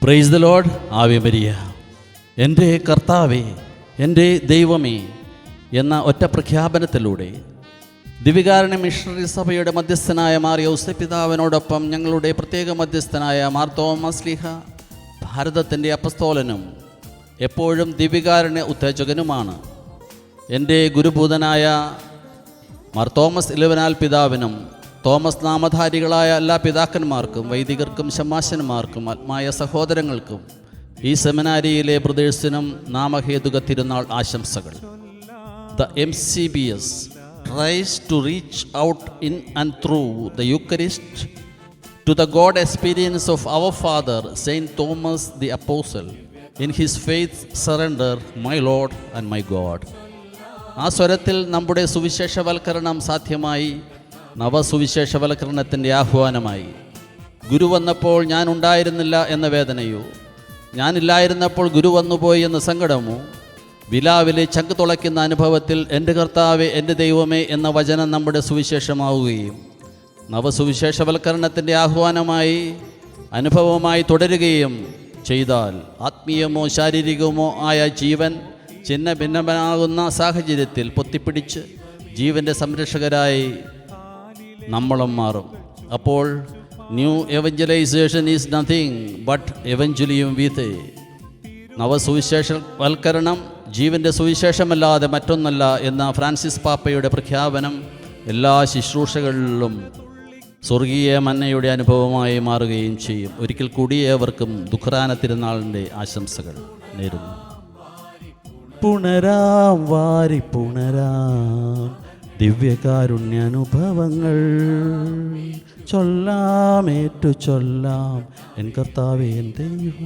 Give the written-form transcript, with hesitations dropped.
Praise the Lord. Ave Maria. എൻ്റെ കർത്താവേ, എൻ്റെ ദൈവമേ എന്ന ഒറ്റ പ്രഖ്യാപനത്തിലൂടെ ദിവികാരുണ്യ മിഷണറി സഭയുടെ മധ്യസ്ഥനായ മാർ യൗസേപ്പ് പിതാവിനോടൊപ്പം ഞങ്ങളുടെ പ്രത്യേക മധ്യസ്ഥനായ മാർ തോമസ് ലീഹ, ഭാരതത്തിൻ്റെ അപ്പസ്തോലനും എപ്പോഴും ദിവികാരുണ്യ ഉത്തേജകനുമാണ്, എൻ്റെ ഗുരുഭൂതനായ മാർ തോമസ് ഇലവനാൽ പിതാവിനും തോമസ് നാമധാരികളായ എല്ലാ പിതാക്കന്മാർക്കും വൈദികർക്കും ശമാശന്മാർക്കും ആത്മായ സഹോദരങ്ങൾക്കും ഈ സെമിനാരിയിലെ ബ്രദേഴ്സിനും നാമഹേതുക തിരുനാൾ ആശംസകൾ. The MCBS tries to reach out in and through the Eucharist to the God experience of our Father Saint Thomas the Apostle in his faith surrender, my Lord and my God. ആ സ്വരത്തിൽ നമ്മുടെ സുവിശേഷവൽക്കരണം സാധ്യമായി. നവസുവിശേഷവൽക്കരണത്തിൻ്റെ ആഹ്വാനമായി. ഗുരു വന്നപ്പോൾ ഞാൻ ഉണ്ടായിരുന്നില്ല എന്ന വേദനയോ, ഞാനില്ലായിരുന്നപ്പോൾ ഗുരു വന്നുപോയി എന്ന സങ്കടമോ, വിലാവിലെ ചങ്ക് തുളയ്ക്കുന്ന അനുഭവത്തിൽ എൻ്റെ കർത്താവേ, എൻ്റെ ദൈവമേ എന്ന വചനം നമ്മുടെ സുവിശേഷമാവുകയും നവസുവിശേഷവൽക്കരണത്തിൻ്റെ ആഹ്വാനമായി അനുഭവമായി തുടരുകയും ചെയ്താൽ ആത്മീയമോ ശാരീരികമോ ആയ ജീവൻ ചിന്ന ഭിന്നമാകുന്ന സാഹചര്യത്തിൽ പൊത്തിപ്പിടിച്ച് ജീവൻ്റെ സംരക്ഷകരായി നമ്മളും മാറും. അപ്പോൾ ന്യൂ എവഞ്ചലൈസേഷൻ ഈസ് നത്തിങ് ബട്ട് എവഞ്ചലിയും വിത്ത്. നവസുവിശേഷവൽക്കരണം ജീവൻ്റെ സുവിശേഷമല്ലാതെ മറ്റൊന്നല്ല എന്ന ഫ്രാൻസിസ് പാപ്പയുടെ പ്രഖ്യാപനം എല്ലാ ശുശ്രൂഷകളിലും സ്വർഗീയ മന്നയുടെ അനുഭവമായി മാറുകയും ചെയ്യും. ഒരിക്കൽ കൂടി ഏവർക്കും ദുഃഖറാന തിരുനാളിൻ്റെ ആശംസകൾ നേരുന്നു. പുണരാം വാരി പുണരാം ദിവ്യകാരുണ്യാനുഭവങ്ങൾ ചൊല്ലാം ഏറ്റു ചൊല്ലാം എൻ കർത്താവേ, എൻ ദൈവം.